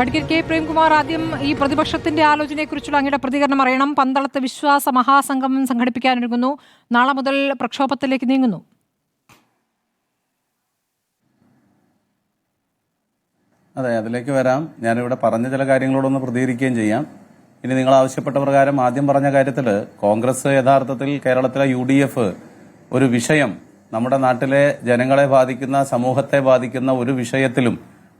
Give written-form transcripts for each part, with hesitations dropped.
Advocate K Premkumar, ആദ്യം ഈ പ്രതിപക്ഷത്തിന്റെ ആലോചനയെക്കുറിച്ചുള്ള അങ്ങയുടെ പ്രതികരണം അറിയണം. പന്തളത്ത് വിശ്വാസ മഹാസംഗമം സംഘടിപ്പിക്കാനൊരുങ്ങുന്നു. നാളെ മുതൽ പ്രക്ഷോഭത്തിലേക്ക് നീങ്ങുന്നു. അതെ, അതിലേക്ക് വരാം. ഞാനിവിടെ പറഞ്ഞ ചില കാര്യങ്ങളോടൊന്ന് പ്രതികരിക്കുകയും ചെയ്യാം. ഇനി നിങ്ങൾ ആവശ്യപ്പെട്ട പ്രകാരം ആദ്യം പറഞ്ഞ കാര്യത്തിൽ കോൺഗ്രസ് യഥാർത്ഥത്തിൽ കേരളത്തിലെ UDF ഒരു വിഷയം, നമ്മുടെ നാട്ടിലെ ജനങ്ങളെ ബാധിക്കുന്ന, സമൂഹത്തെ ബാധിക്കുന്ന ഒരു വിഷയത്തിലും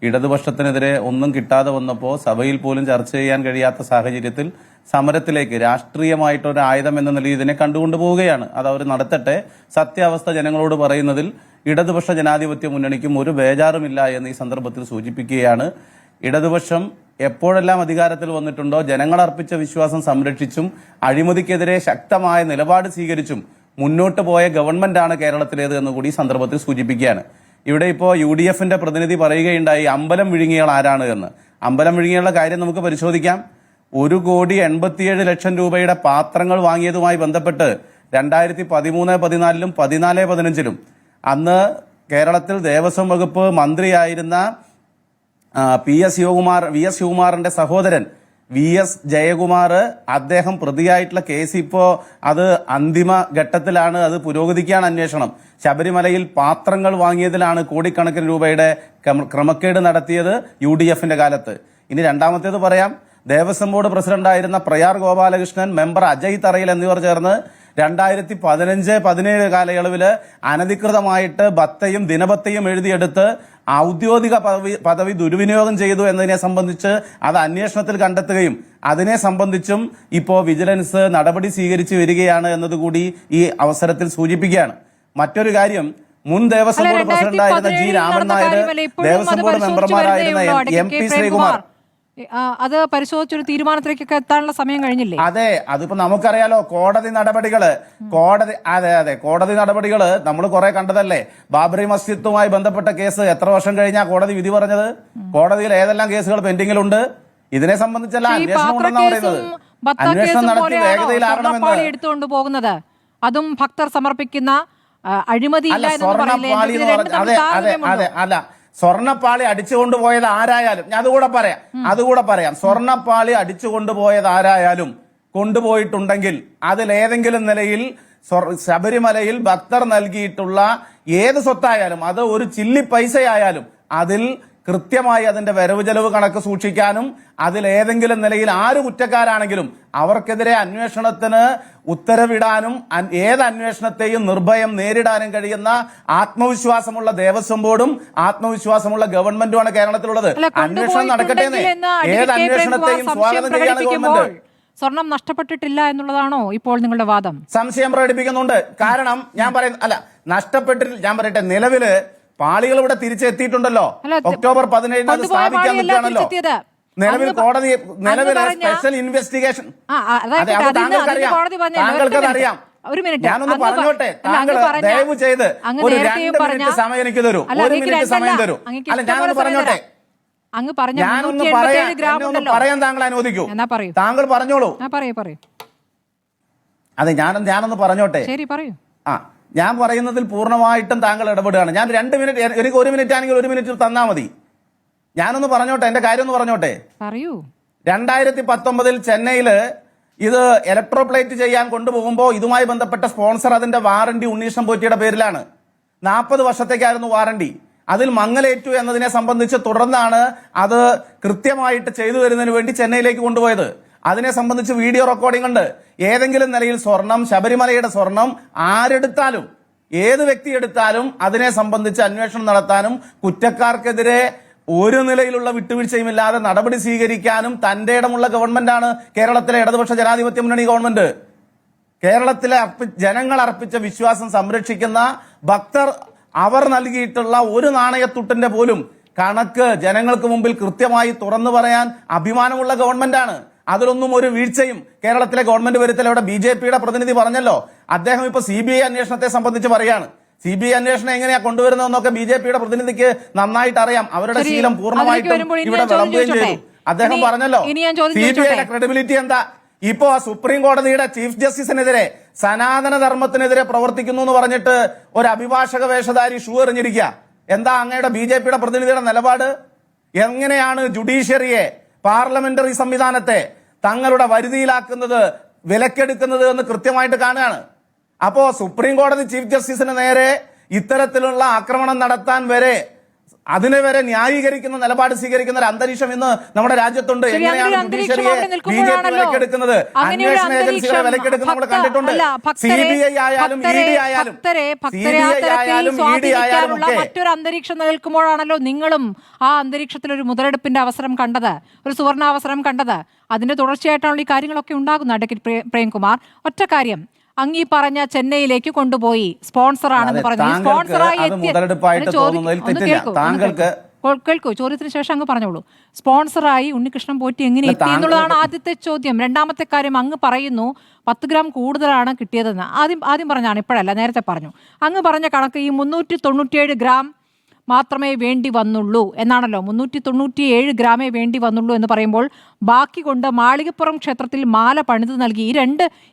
ഇടതുപക്ഷത്തിനെതിരെ ഒന്നും കിട്ടാതെ വന്നപ്പോൾ സഭയിൽ പോലും ചർച്ച ചെയ്യാൻ കഴിയാത്ത സാഹചര്യത്തിൽ സമരത്തിലേക്ക് രാഷ്ട്രീയമായിട്ടൊരു ആയുധം എന്ന നിലയിൽ ഇതിനെ കണ്ടുകൊണ്ടുപോവുകയാണ്. അത് അവർ നടത്തട്ടെ. സത്യാവസ്ഥ ജനങ്ങളോട് പറയുന്നതിൽ ഇടതുപക്ഷ ജനാധിപത്യ മുന്നണിക്കും ഒരു ബേജാറുമില്ല എന്ന് ഈ സന്ദർഭത്തിൽ സൂചിപ്പിക്കുകയാണ്. ഇടതുപക്ഷം എപ്പോഴെല്ലാം അധികാരത്തിൽ വന്നിട്ടുണ്ടോ ജനങ്ങൾ അർപ്പിച്ച വിശ്വാസം സംരക്ഷിച്ചും അഴിമതിക്കെതിരെ ശക്തമായ നിലപാട് സ്വീകരിച്ചും മുന്നോട്ട് പോയ ഗവൺമെന്റാണ് കേരളത്തിലേത് എന്നുകൂടി ഈ സന്ദർഭത്തിൽ സൂചിപ്പിക്കുകയാണ്. ഇവിടെ ഇപ്പോൾ UDFന്റെ പ്രതിനിധി പറയുകയുണ്ടായി അമ്പലം വിഴുങ്ങിയാൽ ആരാണ് എന്ന്. അമ്പലം വിഴുങ്ങിയുള്ള കാര്യം നമുക്ക് പരിശോധിക്കാം. 1,87,00,000 രൂപയുടെ പാത്രങ്ങൾ വാങ്ങിയതുമായി ബന്ധപ്പെട്ട് 2013-14 14-15 അന്ന് കേരളത്തിൽ ദേവസ്വം വകുപ്പ് മന്ത്രിയായിരുന്ന വി എസ് ശിവകുമാറിന്റെ സഹോദരൻ VS ജയകുമാർ, അദ്ദേഹം പ്രതിയായിട്ടുള്ള കേസ് ഇപ്പോൾ അത് അന്തിമ ഘട്ടത്തിലാണ്. അത് പുരോഗതിക്കാണ് അന്വേഷണം. ശബരിമലയിൽ പാത്രങ്ങൾ വാങ്ങിയതിലാണ് കോടിക്കണക്കിന് രൂപയുടെ ക്രമക്കേട് നടത്തിയത് UDFന്റെ കാലത്ത്. ഇനി രണ്ടാമത്തേത് പറയാം. ദേവസ്വം ബോർഡ് പ്രസിഡന്റായിരുന്ന പ്രയാർ ഗോപാലകൃഷ്ണൻ, മെമ്പർ അജയ് തറയിൽ എന്നിവർ ചേർന്ന് 2015-17 കാലയളവില് അനധികൃതമായിട്ട് ബത്തയും ദിനബത്തയും എഴുതിയെടുത്ത് ഔദ്യോഗിക പദവി ദുർവിനിയോഗം ചെയ്തു എന്നതിനെ സംബന്ധിച്ച് അത് അന്വേഷണത്തിൽ കണ്ടെത്തുകയും അതിനെ സംബന്ധിച്ചും ഇപ്പോൾ വിജിലൻസ് നടപടി സ്വീകരിച്ചു വരികയാണ് എന്നതുകൂടി ഈ അവസരത്തിൽ സൂചിപ്പിക്കുകയാണ്. മറ്റൊരു കാര്യം, മുൻ ദേവസ്വം ബോർഡ് പ്രസിഡന്റായിരുന്ന G. രാമൻ നായർ, ദേവസ്വം ബോർഡ് മെമ്പർമാരായിരുന്ന MP ശ്രീകുമാർ, അത് പരിശോധിച്ചൊരു തീരുമാനത്തിലേക്കൊക്കെ എത്താനുള്ള സമയം കഴിഞ്ഞില്ലേ? അതെ, അതിപ്പോ നമുക്കറിയാലോ. കോടതി നടപടികള് നമ്മൾ കുറെ കണ്ടതല്ലേ. ബാബറി മസ്ജിദുമായി ബന്ധപ്പെട്ട കേസ് എത്ര വർഷം കഴിഞ്ഞാ കോടതി വിധി പറഞ്ഞത്? കോടതിയിൽ ഏതെല്ലാം കേസുകൾ പെൻഡിങ്ങിലുണ്ട്? ഇതിനെ സംബന്ധിച്ചല്ല അന്വേഷണം ഉണ്ടെന്നാണ് പറയുന്നത്. അന്വേഷണം നടത്തി വേഗതയിലാകണമെന്ന് എടുത്തുകൊണ്ട് പോകുന്നത്, അതും ഭക്തർ സമർപ്പിക്കുന്ന അഴിമതി സ്വർണ്ണപ്പാളി അടിച്ചുകൊണ്ടുപോയത് ആരായാലും, ഞാൻ അതുകൂടെ പറയാം. സ്വർണ്ണപ്പാളി അടിച്ചുകൊണ്ടുപോയത് ആരായാലും കൊണ്ടുപോയിട്ടുണ്ടെങ്കിൽ അതിലേതെങ്കിലും നിലയിൽ ശബരിമലയിൽ ഭക്തർ നൽകിയിട്ടുള്ള ഏത് സ്വത്തായാലും, അത് ഒരു ചില്ലി പൈസയായാലും, അതിൽ കൃത്യമായി അതിന്റെ വരവ് ചെലവ് കണക്ക് സൂക്ഷിക്കാനും അതിലേതെങ്കിലും നിലയിൽ ആര് കുറ്റക്കാരാണെങ്കിലും അവർക്കെതിരെ അന്വേഷണത്തിന് ഉത്തരവിടാനും ഏത് അന്വേഷണത്തെയും നിർഭയം നേരിടാനും കഴിയുന്ന ആത്മവിശ്വാസമുള്ള ദേവസ്വം ബോർഡും ആത്മവിശ്വാസമുള്ള ഗവൺമെന്റുമാണ് കേരളത്തിലുള്ളത്. അന്വേഷണം നടക്കട്ടെ. ഏത് അന്വേഷണത്തെയും സ്വാഗതം ചെയ്യാണ് ഗവൺമെന്റ്. സ്വർണം നഷ്ടപ്പെട്ടിട്ടില്ല എന്നുള്ളതാണോ ഇപ്പോൾ നിങ്ങളുടെ വാദം? സംശയം പ്രകടിപ്പിക്കുന്നുണ്ട്. കാരണം ഞാൻ നഷ്ടപ്പെട്ടിട്ടില്ല. ഞാൻ പറയട്ടെ, നിലവില് പാളികൾ ഇവിടെ തിരിച്ചെത്തിയിട്ടുണ്ടല്ലോ. October 17 സ്ഥാപിക്കാൻ നിൽക്കുകയാണല്ലോ. നിലവിൽ കോടതി സ്പെഷ്യൽ ഇൻവെസ്റ്റിഗേഷൻ താങ്കൾക്കതറിയാം. ഞാനൊന്ന് പറഞ്ഞോട്ടെ, താങ്കൾ ദയവ് ചെയ്ത് ഒരു 2 മിനിറ്റ് സമയം എനിക്ക് തരൂ. 1 മിനിറ്റ് സമയം തരൂ. അല്ല, ഞാനൊന്ന് പറഞ്ഞോട്ടെ. ഞാനൊന്ന് പറയാൻ താങ്കൾ അനുവദിക്കൂ. താങ്കൾ പറഞ്ഞോളൂ. അതെ, ഞാനൊന്ന് പറഞ്ഞോട്ടെ. ഞാൻ പറയുന്നതിൽ പൂർണ്ണമായിട്ടും താങ്കൾ ഇടപെടുകയാണ്. ഞാൻ 2 മിനിറ്റ്, എനിക്ക് 1 മിനിറ്റ് ആണെങ്കിൽ 1 മിനിറ്റ് തന്നാ മതി. ഞാനൊന്ന് പറഞ്ഞോട്ടെ, എന്റെ കാര്യം ഒന്ന് പറഞ്ഞോട്ടെ. 2019 ചെന്നൈയില് ഇത് ഇലക്ട്രോപ്ലേറ്റ് ചെയ്യാൻ കൊണ്ടുപോകുമ്പോൾ ഇതുമായി ബന്ധപ്പെട്ട സ്പോൺസർ, അതിന്റെ വാറണ്ടി ഉണ്ണീഷ്ണം പോറ്റിയുടെ പേരിലാണ്. 40 വർഷത്തേക്കായിരുന്നു വാറണ്ടി. അതിൽ മങ്ങലേറ്റു എന്നതിനെ സംബന്ധിച്ച് തുടർന്നാണ് അത് കൃത്യമായിട്ട് ചെയ്തു തരുന്നതിന് വേണ്ടി ചെന്നൈയിലേക്ക് കൊണ്ടുപോയത്. അതിനെ സംബന്ധിച്ച് വീഡിയോ റെക്കോർഡിംഗ് ഉണ്ട്. ഏതെങ്കിലും നിലയിൽ സ്വർണം, ശബരിമലയുടെ സ്വർണം ആരെടുത്താലും, ഏത് വ്യക്തി എടുത്താലും അതിനെ സംബന്ധിച്ച് അന്വേഷണം നടത്താനും കുറ്റക്കാർക്കെതിരെ ഒരു നിലയിലുള്ള വിട്ടുവീഴ്ചയുമില്ലാതെ നടപടി സ്വീകരിക്കാനും തന്റെ ഇടമുള്ള ഗവൺമെന്റാണ് കേരളത്തിലെ ഇടതുപക്ഷ ജനാധിപത്യ മുന്നണി ഗവൺമെന്റ്. കേരളത്തിലെ ജനങ്ങൾ അർപ്പിച്ച വിശ്വാസം സംരക്ഷിക്കുന്ന ഭക്തർ അവർ നൽകിയിട്ടുള്ള ഒരു നാണയത്തുട്ടിന്റെ പോലും കണക്ക് ജനങ്ങൾക്ക് മുമ്പിൽ കൃത്യമായി തുറന്നു പറയാൻ അഭിമാനമുള്ള ഗവൺമെന്റാണ്. അതിലൊന്നും ഒരു വീഴ്ചയും കേരളത്തിലെ ഗവൺമെന്റ് വരുത്തില്ല. ഇവിടെ BJPയുടെ പ്രതിനിധി പറഞ്ഞല്ലോ, അദ്ദേഹം ഇപ്പൊ CBI അന്വേഷണത്തെ സംബന്ധിച്ച് പറയാണ്. CBI അന്വേഷണം എങ്ങനെയാ കൊണ്ടുവരുന്നതെന്നൊക്കെ BJPയുടെ പ്രതിനിധിക്ക് നന്നായിട്ട് അറിയാം. അവരുടെ ശീലം പൂർണ്ണമായിട്ടും ഇവിടെ വിളമ്പുകയും ചെയ്തു. അദ്ദേഹം പറഞ്ഞല്ലോ, CBIയുടെ ക്രെഡിബിലിറ്റി എന്താ? ഇപ്പോ സുപ്രീം കോടതിയുടെ ചീഫ് ജസ്റ്റിസിനെതിരെ, സനാതന ധർമ്മത്തിനെതിരെ പ്രവർത്തിക്കുന്നു എന്ന് പറഞ്ഞിട്ട് ഒരു അഭിഭാഷക വേഷധാരി ഷൂ എറിഞ്ഞിരിക്കുക. എന്താ അങ്ങയുടെ BJPയുടെ പ്രതിനിധിയുടെ നിലപാട്? എങ്ങനെയാണ് ജുഡീഷ്യറിയെ, പാർലമെന്ററി സംവിധാനത്തെ തങ്ങളുടെ വരുതിയിലാക്കുന്നത്, വിലക്കെടുക്കുന്നത് എന്ന് കൃത്യമായിട്ട് കാണുകയാണ്. അപ്പോ സുപ്രീം കോടതി ചീഫ് ജസ്റ്റിസിന് നേരെ ഇത്തരത്തിലുള്ള ആക്രമണം നടത്താൻ വരെ, അതിനെ വരെ ന്യായീകരിക്കുന്ന നിലപാട് സ്വീകരിക്കുന്ന ഒരു അന്തരീക്ഷം ഇന്ന് നമ്മുടെ രാജ്യത്തുണ്ട്. എങ്ങനെയാണ് ജുഡീഷ്യറിയെ BJP വിലക്കെടുക്കുന്നത്, അന്വേഷണ ഏജൻസികളെ വിലക്കെടുക്കുന്നത് നമ്മൾ കണ്ടിട്ടുണ്ട്. CBI ആയാലും ED ആയാലും മറ്റൊരു അന്തരീക്ഷം നിൽക്കുമ്പോഴാണല്ലോ നിങ്ങളും ആ അന്തരീക്ഷത്തിൽ ഒരു മുതലെടുപ്പിന്റെ അവസരം കണ്ടത്, ഒരു സുവർണാവസരം കണ്ടത്. അതിന്റെ തുടർച്ചയായിട്ടാണ് ഈ കാര്യങ്ങളൊക്കെ ഉണ്ടാകുന്നത്. അഡ്വക്കേറ്റ് പ്രേംകുമാർ, ഒറ്റ കാര്യം, അങ്ങീ പറഞ്ഞ ചെന്നൈയിലേക്ക് കൊണ്ടുപോയി സ്പോൺസർ ആണെന്ന് പറഞ്ഞു. കേൾക്കൂ, ചോദ്യത്തിന് ശേഷം അങ്ങ് പറഞ്ഞോളൂ. സ്പോൺസറായി ഉണ്ണികൃഷ്ണൻ പോറ്റി എങ്ങനെ എത്തി എന്നുള്ളതാണ് ആദ്യത്തെ ചോദ്യം. രണ്ടാമത്തെ കാര്യം, അങ്ങ് പറയുന്നു 10 ഗ്രാം കൂടുതലാണ് കിട്ടിയതെന്ന്. ആദ്യം പറഞ്ഞാണ്, ഇപ്പോഴല്ല, നേരത്തെ പറഞ്ഞു. അങ്ങ് പറഞ്ഞ കണക്ക് ഈ 397 ഗ്രാം മാത്രമേ വേണ്ടി വന്നുള്ളൂ എന്നാണല്ലോ. 397 ഗ്രാമേ വേണ്ടി വന്നുള്ളൂ എന്ന് പറയുമ്പോൾ ബാക്കി കൊണ്ട് മാളികപ്പുറം ക്ഷേത്രത്തിൽ മാല പണിത് നൽകി.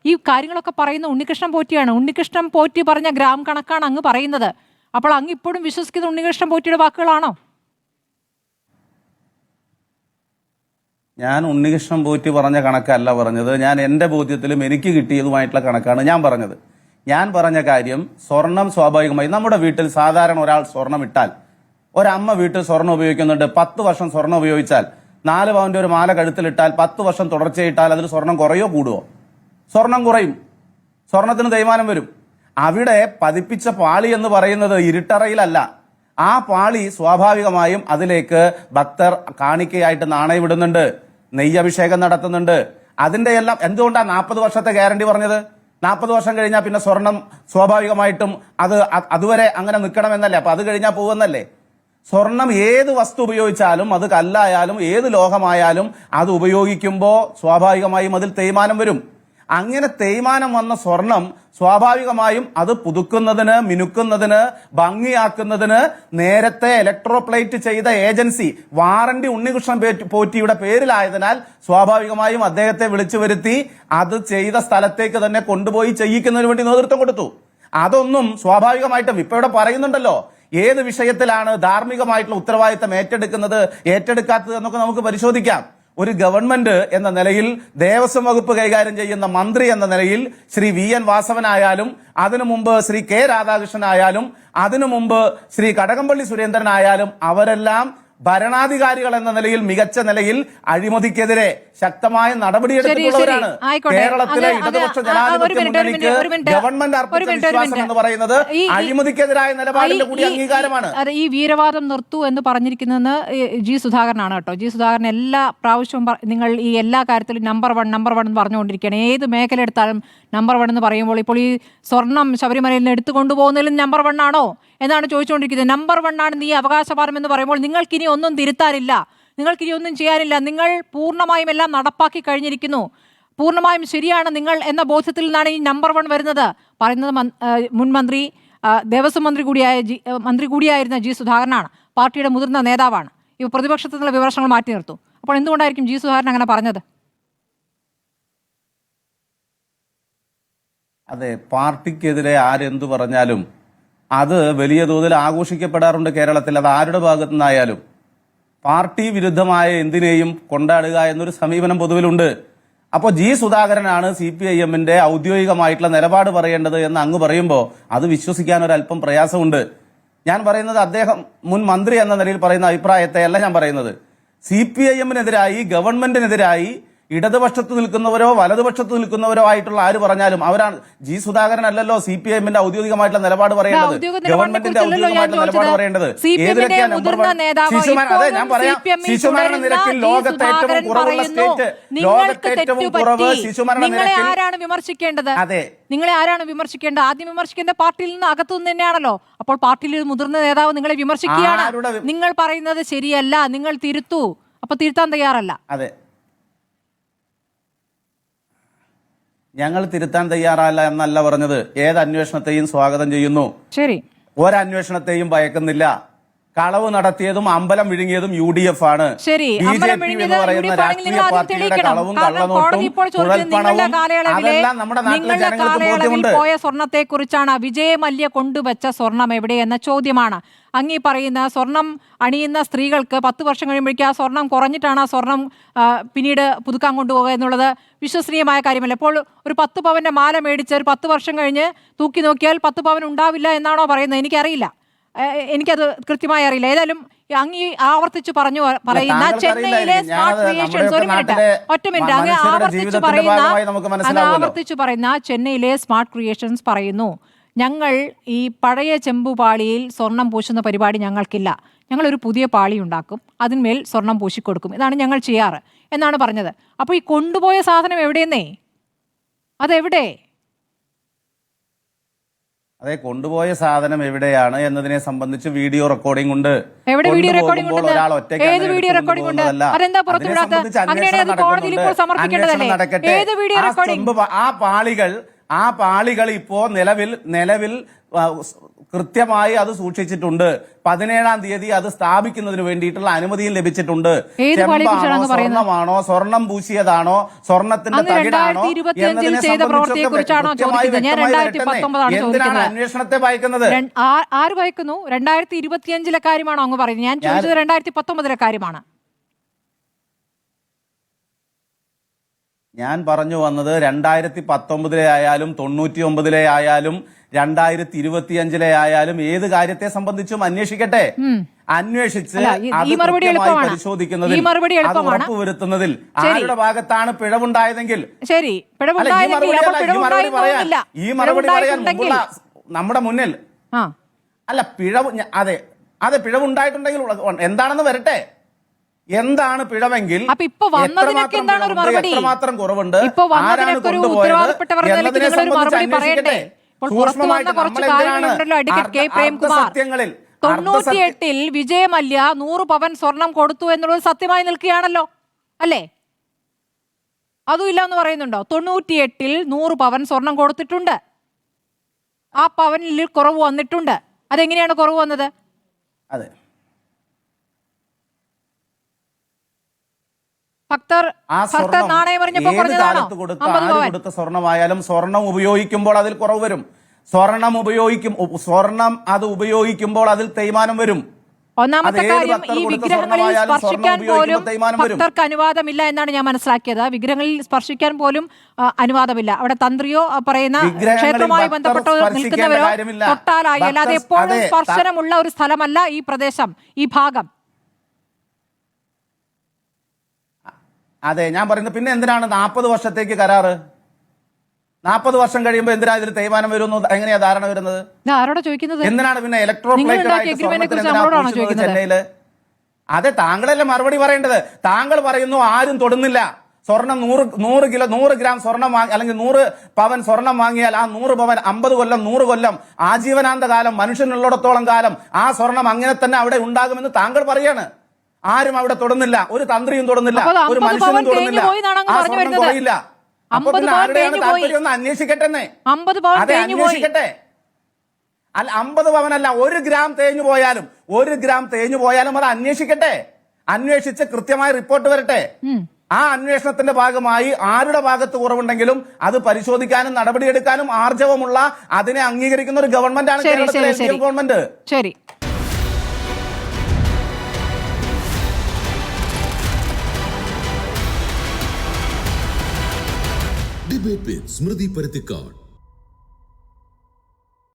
ഈ കാര്യങ്ങളൊക്കെ പറയുന്ന ഉണ്ണികൃഷ്ണൻ പോറ്റിയാണ്. ഉണ്ണികൃഷ്ണൻ പോറ്റി പറഞ്ഞ ഗ്രാം കണക്കാണ് അങ്ങ് പറയുന്നത്. അപ്പോൾ അങ്ങ് ഇപ്പോഴും വിശ്വസിക്കുന്നത് ഉണ്ണികൃഷ്ണൻ പോറ്റിയുടെ വാക്കുകളാണോ? ഞാൻ ഉണ്ണികൃഷ്ണൻ പോറ്റി പറഞ്ഞ കണക്കല്ല പറഞ്ഞത്. ഞാൻ എൻ്റെ ബോധ്യത്തിലും എനിക്ക് കിട്ടിയതുമായിട്ടുള്ള കണക്കാണ് ഞാൻ പറഞ്ഞത്. ഞാൻ പറഞ്ഞ കാര്യം, സ്വർണം സ്വാഭാവികമായി നമ്മുടെ വീട്ടിൽ സാധാരണ ഒരാൾ സ്വർണം ഇട്ടാൽ, ഒരമ്മ വീട്ടിൽ സ്വർണം ഉപയോഗിക്കുന്നുണ്ട്, 10 വർഷം സ്വർണം ഉപയോഗിച്ചാൽ, 4 പവന്റെ ഒരു മാല കഴുത്തിലിട്ടാൽ 10 വർഷം തുടർച്ചയിട്ടാൽ അതിൽ സ്വർണം കുറയോ കൂടുവോ? സ്വർണം കുറയും, സ്വർണത്തിന് തേയ്മാനം വരും. അവിടെ പതിപ്പിച്ച പാളി എന്ന് പറയുന്നത് ഇരുട്ടറയിലല്ല. ആ പാളി സ്വാഭാവികമായും അതിലേക്ക് ഭക്തർ കാണിക്കയായിട്ട് നാണയം ഇടുന്നുണ്ട്, നെയ്യഭിഷേകം നടത്തുന്നുണ്ട്. അതിന്റെ എല്ലാം എന്തുകൊണ്ടാണ് 40 വർഷത്തെ ഗ്യാരണ്ടി പറഞ്ഞത്? 40 വർഷം കഴിഞ്ഞാൽ പിന്നെ സ്വർണം സ്വാഭാവികമായിട്ടും അതുവരെ അങ്ങനെ നിൽക്കണമെന്നല്ലേ? അപ്പൊ അത് കഴിഞ്ഞാൽ പോകുന്നല്ലേ? സ്വർണം ഏത് വസ്തു ഉപയോഗിച്ചാലും, അത് കല്ലായാലും ഏത് ലോഹമായാലും, അത് ഉപയോഗിക്കുമ്പോൾ സ്വാഭാവികമായും അതിൽ തേയ്മാനം വരും. അങ്ങനെ തേയ്മാനം വന്ന സ്വർണം സ്വാഭാവികമായും അത് പുതുക്കുന്നതിന്, മിനുക്കുന്നതിന്, ഭംഗിയാക്കുന്നതിന് നേരത്തെ ഇലക്ട്രോപ്ലേറ്റ് ചെയ്ത ഏജൻസി വാറണ്ടി ഉണ്ണികൃഷ്ണൻ പോറ്റിയുടെ പേരിലായതിനാൽ സ്വാഭാവികമായും അദ്ദേഹത്തെ വിളിച്ചു വരുത്തി അത് ചെയ്ത സ്ഥലത്തേക്ക് തന്നെ കൊണ്ടുപോയി ചെയ്യിക്കുന്നതിന് വേണ്ടി നേതൃത്വം കൊടുത്തു. അതൊന്നും സ്വാഭാവികമായിട്ടും ഇപ്പൊ ഇവിടെ പറയുന്നുണ്ടല്ലോ, ഏത് വിഷയത്തിലാണ് ധാർമ്മികമായിട്ടുള്ള ഉത്തരവാദിത്തം ഏറ്റെടുക്കാത്തത് എന്നൊക്കെ നമുക്ക് പരിശോധിക്കാം. ഒരു ഗവൺമെന്റ് എന്ന നിലയിൽ, ദേവസ്വം വകുപ്പ് കൈകാര്യം ചെയ്യുന്ന മന്ത്രി എന്ന നിലയിൽ ശ്രീ VN വാസവനായാലും, അതിനു മുമ്പ് ശ്രീ K രാധാകൃഷ്ണനായാലും, അതിനു മുമ്പ് ശ്രീ കടകംപള്ളി സുരേന്ദ്രനായാലും, അവരെല്ലാം ഭരണാധികാരികൾ എന്ന നിലയിൽ മികച്ച നിലയിൽ അഴിമതിക്കെതിരെ ശക്തമായ നടപടിയെടുത്തിട്ടുള്ളവരാണ്. കേരളത്തിലെ ഇടതുപക്ഷ ജനാധിപത്യ മുന്നണിക്ക് ഗവൺമെന്റ് അർപ്പിച്ച വിശ്വാസം എന്ന് പറയുന്നത് അഴിമതിക്കെതിരായ നിലപാടിന്റെ കൂടി അംഗീകാരമാണ്. ഈ വീരവാദം നിർത്തൂ എന്ന് പറഞ്ഞിരിക്കുന്നത് G സുധാകരനാണ് കേട്ടോ. G സുധാകരൻ എല്ലാ പ്രാവശ്യവും നിങ്ങൾ ഈ എല്ലാ കാര്യത്തിലും നമ്പർ വൺ എന്ന് പറഞ്ഞുകൊണ്ടിരിക്കുകയാണ്. ഏത് മേഖല എടുത്താലും നമ്പർ 1 എന്ന് പറയുമ്പോൾ ഇപ്പോൾ ഈ സ്വർണം ശബരിമലയിൽ നിന്ന് എടുത്തുകൊണ്ടുപോകുന്നതിലും നമ്പർ 1 ആണോ എന്നാണ് ചോദിച്ചുകൊണ്ടിരിക്കുന്നത്. നമ്പർ 1 ആണ് ഈ അവകാശവാദം എന്ന് പറയുമ്പോൾ നിങ്ങൾക്കിനി ഒന്നും തിരുത്താനില്ല, നിങ്ങൾക്കിനി ഒന്നും ചെയ്യാനില്ല, നിങ്ങൾ പൂർണ്ണമായും എല്ലാം നടപ്പാക്കി കഴിഞ്ഞിരിക്കുന്നു, പൂർണ്ണമായും ശരിയാണ് നിങ്ങൾ എന്ന ബോധ്യത്തിൽ നിന്നാണ് ഈ നമ്പർ 1 വരുന്നത്. പറയുന്നത് മുൻ മന്ത്രി, ദേവസ്വം മന്ത്രി കൂടിയായിരുന്ന G സുധാകരനാണ്, പാർട്ടിയുടെ മുതിർന്ന നേതാവാണ്. ഈ പ്രതിപക്ഷത്തിൽ നിന്നുള്ള വിമർശനങ്ങൾ മാറ്റി നിർത്തും. അപ്പോൾ എന്തുകൊണ്ടായിരിക്കും G സുധാകരൻ അങ്ങനെ പറഞ്ഞത്? അതെ, പാർട്ടിക്കെതിരെ ആരെന്തു പറഞ്ഞാലും അത് വലിയ തോതിൽ ആഘോഷിക്കപ്പെടാറുണ്ട് കേരളത്തിൽ. അത് ആരുടെ ഭാഗത്തു നിന്നായാലും പാർട്ടി വിരുദ്ധമായ എന്തിനേയും കൊണ്ടാടുക എന്നൊരു സമീപനം പൊതുവിലുണ്ട്. അപ്പോൾ G സുധാകരനാണ് CPIMന്റെ ഔദ്യോഗികമായിട്ടുള്ള നിലപാട് പറയേണ്ടത് എന്ന് അങ്ങ് പറയുമ്പോൾ അത് വിശ്വസിക്കാൻ ഒരല്പം പ്രയാസമുണ്ട്. ഞാൻ പറയുന്നത് അദ്ദേഹം മുൻ മന്ത്രി എന്ന നിലയിൽ പറയുന്ന അഭിപ്രായത്തെ അല്ല ഞാൻ പറയുന്നത്. CPIMനെതിരായി, ഗവൺമെന്റിനെതിരായി ഇടതുപക്ഷത്ത് നിൽക്കുന്നവരോ വലതുപക്ഷത്ത് നിൽക്കുന്നവരോ ആയിട്ടുള്ള ആര് പറഞ്ഞാലും അവരാണ്. G സുധാകരൻ അല്ലല്ലോ CPIMന്റെ ഔദ്യോഗികമായിട്ടുള്ള നിലപാട് പറയേണ്ടത്, ഗവൺമെന്റിന്റെ ഔദ്യോഗികമായിട്ടുള്ള നിലപാട് പറയേണ്ടത്. ഏതിലൊക്കെയാണ് നമ്പർ 1? അതെ, ഞാൻ പറയാം, ശിശുമരണ നിരക്കിൽ ലോകത്തെ ഏറ്റവും കുറവുള്ള സ്റ്റേറ്റ്, ലോകത്തെ ഏറ്റവും കുറവ് ശിശുമരണ നിരക്കിൽ. ആരാണ് വിമർശിക്കേണ്ടത്? അതെ, നിങ്ങളെ ആരാണ് വിമർശിക്കേണ്ടത്? ആദ്യം വിമർശിക്കേണ്ട പാർട്ടിയിൽ നിന്ന്, അകത്തുനിന്ന് തന്നെയാണല്ലോ. അപ്പോൾ പാർട്ടിയിൽ ഒരു മുതിർന്ന നേതാവ് നിങ്ങളെ വിമർശിക്കുകയാണ്, നിങ്ങൾ പറയുന്നത് ശരിയല്ല, നിങ്ങൾ തിരുത്തൂ. അപ്പൊ തിരുത്താൻ തയ്യാറല്ല. അതെ, ഞങ്ങൾ തിരുത്താൻ തയ്യാറല്ല എന്നല്ല പറഞ്ഞത്. ഏത് അന്വേഷണത്തെയും സ്വാഗതം ചെയ്യുന്നു, ശരി, ഒരന്വേഷണത്തെയും ഭയക്കുന്നില്ല. കളവ് നടത്തിയതും അമ്പലം വിഴുങ്ങിയതും UDF ആണ്. ശരി, അമ്പലം വിഴുങ്ങിയത് UDF ആണെങ്കിൽ നിങ്ങൾ ആദ്യം തെളിയിക്കണം. കാരണം കോടതി ഇപ്പോൾ ചോദിച്ചത് നിങ്ങളുടെ കാലയളവിൽ പോയ സ്വർണത്തെ കുറിച്ചാണ്. വിജയ് മല്യ കൊണ്ടുവച്ച സ്വർണം എവിടെ എന്ന ചോദ്യമാണ്. അങ്ങീ പറയുന്ന സ്വർണം അണിയുന്ന സ്ത്രീകൾക്ക് 10 വർഷം കഴിയുമ്പോഴേക്കും ആ സ്വർണം കുറഞ്ഞിട്ടാണ് ആ സ്വർണം പിന്നീട് പുതുക്കാൻ കൊണ്ടുപോകുക എന്നുള്ളത് വിശ്വസനീയമായ കാര്യമല്ല. ഇപ്പോൾ ഒരു 10 പവന്റെ മാല മേടിച്ച് ഒരു 10 വർഷം കഴിഞ്ഞ് തൂക്കി നോക്കിയാൽ 10 പവൻ ഉണ്ടാവില്ല എന്നാണോ പറയുന്നത്? എനിക്കറിയില്ല, എനിക്കത് കൃത്യമായി അറിയില്ല. ഏതായാലും അങ്ങ് ആവർത്തിച്ച് പറയുന്ന ചെന്നൈയിലെ സ്മാർട്ട് ക്രിയേഷൻസ്, ഒറ്റ മിനിറ്റ്, അങ്ങ് ആവർത്തിച്ച് പറയുന്ന ചെന്നൈയിലെ സ്മാർട്ട് ക്രിയേഷൻസ് പറയുന്നു, ഞങ്ങൾ ഈ പഴയ ചെമ്പുപാളിയിൽ സ്വർണം പൂശുന്ന പരിപാടി ഞങ്ങൾക്കില്ല, ഞങ്ങളൊരു പുതിയ പാളി ഉണ്ടാക്കും, അതിന്മേൽ സ്വർണം പൂശിക്കൊടുക്കും, ഇതാണ് ഞങ്ങൾ ചെയ്യാറ് എന്നാണ് പറഞ്ഞത്. അപ്പോൾ ഈ കൊണ്ടുപോയ സാധനം എവിടെയെന്നേ? അതെവിടെ? അതെ, കൊണ്ടുപോയ സാധനം എവിടെയാണ് എന്നതിനെ സംബന്ധിച്ച് വീഡിയോ റെക്കോർഡിംഗ് ഉണ്ട്. എവിടെ വീഡിയോ റെക്കോർഡിംഗ് ഉണ്ട്? ഏത് വീഡിയോ റെക്കോർഡിംഗ് ഉണ്ട്? അതെന്താ പുറത്തുവിടാത്തത്? അങ്ങനെയാണെങ്കിൽ അത് കോടതിയിൽ ഇപ്പോൾ സമർപ്പിക്കേണ്ടതല്ലേ? ഏത് വീഡിയോ റെക്കോർഡിംഗ്? ആ പാളികൾ ഇപ്പോ നിലവിൽ കൃത്യമായി അത് സൂക്ഷിച്ചിട്ടുണ്ട്. 17-ാം തീയതി അത് സ്ഥാപിക്കുന്നതിന് വേണ്ടിയിട്ടുള്ള അനുമതിയും ലഭിച്ചിട്ടുണ്ട്. സ്വർണ്ണമാണോ, സ്വർണം പൂശിയതാണോ, സ്വർണത്തിന്റെ തകിടാണോ എന്തിനാണ് അന്വേഷണത്തെ ഭയക്കുന്നത്? ആര് ഭയക്കുന്നു? 2025-ലെ കാര്യമാണോ അങ്ങ് പറയുന്നത്? ഞാൻ ചോദിച്ചത് 2019-ലെ കാര്യമാണ്. ഞാൻ പറഞ്ഞു വന്നത് 2019-ലെ ആയാലും 99-ലെ ആയാലും 2025-ലെ ആയാലും ഏത് കാര്യത്തെ സംബന്ധിച്ചും അന്വേഷിക്കട്ടെ. അന്വേഷിച്ച് പരിശോധിക്കുന്നതിൽ ഉറപ്പുവരുത്തുന്നതിൽ ആരുടെ ഭാഗത്താണ് പിഴവുണ്ടായതെങ്കിൽ ഈ മറുപടി പറയാൻ മുമ്പുള്ള നമ്മുടെ മുന്നിൽ അല്ല പിഴവ്, അതെ പിഴവുണ്ടായിട്ടുണ്ടെങ്കിൽ എന്താണെന്ന് വരട്ടെ. എന്താണ് പിഴവെങ്കിൽ എത്രമാത്രം കുറവുണ്ട്, ആരാണ് കൊണ്ടുപോയത് എന്നതിനെ സംബന്ധിച്ച് അന്വേഷിക്കട്ടെ. സത്യങ്ങളിൽ 98-ൽ വിജയ് മല്യ 100 പവൻ സ്വർണം കൊടുത്തു എന്നുള്ളത് സത്യമായി നിൽക്കുകയാണല്ലോ, അല്ലേ? അതും ഇല്ല എന്ന് പറയുന്നുണ്ടോ? 98-ൽ 100 പവൻ സ്വർണം കൊടുത്തിട്ടുണ്ട്. ആ പവനിൽ കുറവ് വന്നിട്ടുണ്ട്. അതെങ്ങനെയാണ് കുറവ് വന്നത്? അതെ, കൊടുത്ത സ്വർണമായാലും സ്വർണം ഉപയോഗിക്കുമ്പോൾ അതിൽ കുറവ് വരും. സ്വർണം അത് ഉപയോഗിക്കുമ്പോൾ അതിൽ തേയ്മാനം വരും. ഒന്നാമത്തെ കാര്യം, ഈ വിഗ്രഹങ്ങളിൽ സ്പർശിക്കാൻ പോലും ഭക്തർക്ക് അനുവാദമില്ല എന്നാണ് ഞാൻ മനസ്സിലാക്കിയത്. വിഗ്രഹങ്ങളിൽ സ്പർശിക്കാൻ പോലും അനുവാദമില്ല. അവിടെ തന്ത്രിയോ പറയുന്ന ക്ഷേത്രവുമായി ബന്ധപ്പെട്ടോ നിൽക്കുന്നവരോ തൊട്ടാലായി, അല്ലാതെ എപ്പോഴും സ്പർശനമുള്ള ഒരു സ്ഥലമല്ല ഈ പ്രദേശം, ഈ ഭാഗം. അതെ, ഞാൻ പറയുന്നത് പിന്നെ എന്തിനാണ് 40 വർഷത്തേക്ക് കരാറ്? 40 വർഷം കഴിയുമ്പോൾ എന്തിനാ ഇതിൽ തേയ്മാനം വരുന്നു? എങ്ങനെയാ ധാരണ വരുന്നത്? എന്തിനാണ് പിന്നെ ചെന്നൈയില്? അതെ, താങ്കളല്ലേ മറുപടി പറയേണ്ടത്. താങ്കൾ പറയുന്നു ആരും തൊടുന്നില്ല. സ്വർണം 100 ഗ്രാം സ്വർണം അല്ലെങ്കിൽ 100 പവൻ സ്വർണം വാങ്ങിയാൽ ആ 100 പവൻ 50 കൊല്ലം 100 കൊല്ലം ആജീവനാന്ത കാലം മനുഷ്യനുള്ളിടത്തോളം കാലം ആ സ്വർണം അങ്ങനെ തന്നെ അവിടെ ഉണ്ടാകുമെന്ന് താങ്കൾ പറയാണ്. ആരും അവിടെ തൊടുന്നില്ല, ഒരു തന്ത്രിയും തൊടുന്നില്ല, ഒരു മനുഷ്യനും തൊടുന്നില്ല. ആ സ്വർണം കുറയില്ല. അപ്പൊ പിന്നെ ആരുടെയാണ് താല്പര്യം ഒന്ന് അന്വേഷിക്കട്ടെ. അതെ, അന്വേഷിക്കട്ടെ. അല്ല, 50 പവനല്ല, 1 ഗ്രാം തേഞ്ഞു പോയാലും അത് അന്വേഷിക്കട്ടെ. അന്വേഷിച്ച് കൃത്യമായ റിപ്പോർട്ട് വരട്ടെ. ആ അന്വേഷണത്തിന്റെ ഭാഗമായി ആരുടെ ഭാഗത്ത് കുറവുണ്ടെങ്കിലും അത് പരിശോധിക്കാനും നടപടിയെടുക്കാനും ആർജവമുള്ള, അതിനെ അംഗീകരിക്കുന്ന ഒരു ഗവൺമെന്റാണ് കേരളത്തിലെ LDF ഗവൺമെന്റ്. ശരി. Debate with Smriti Parathikkad.